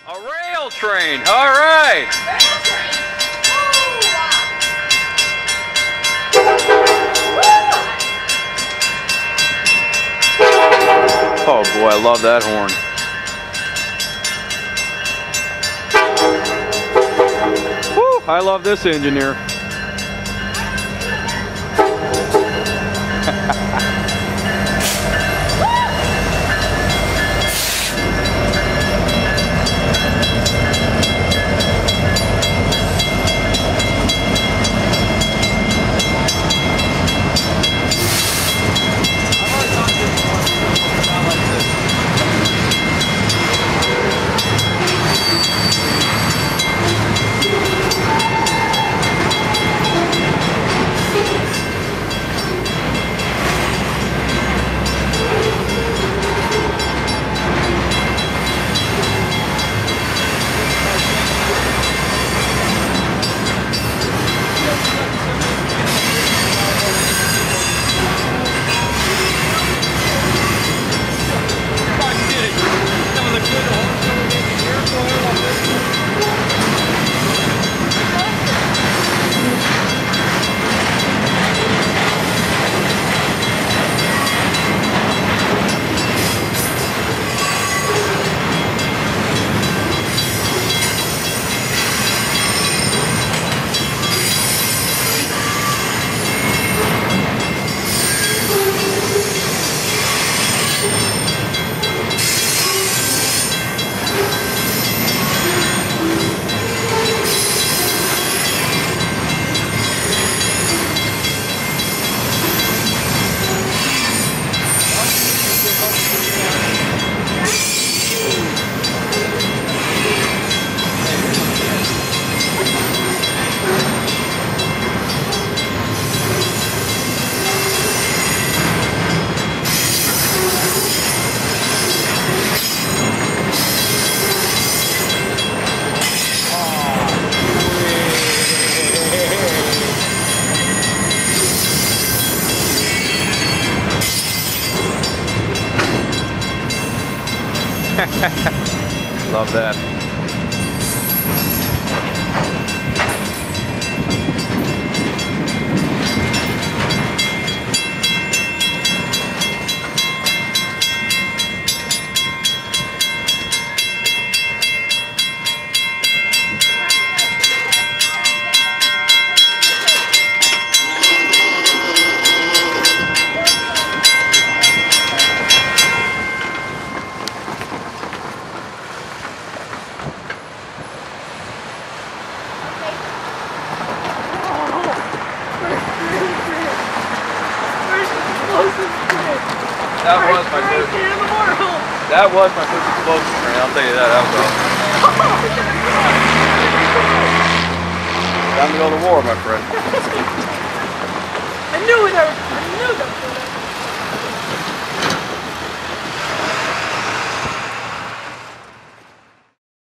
A rail train. All right. Rail train. Oh boy, I love that horn. Woo, I love this engineer. Love that. That was my first. That was my first explosive train. I'll tell you that. That was awesome. Time to go to war, my friend. I knew it. I knew that.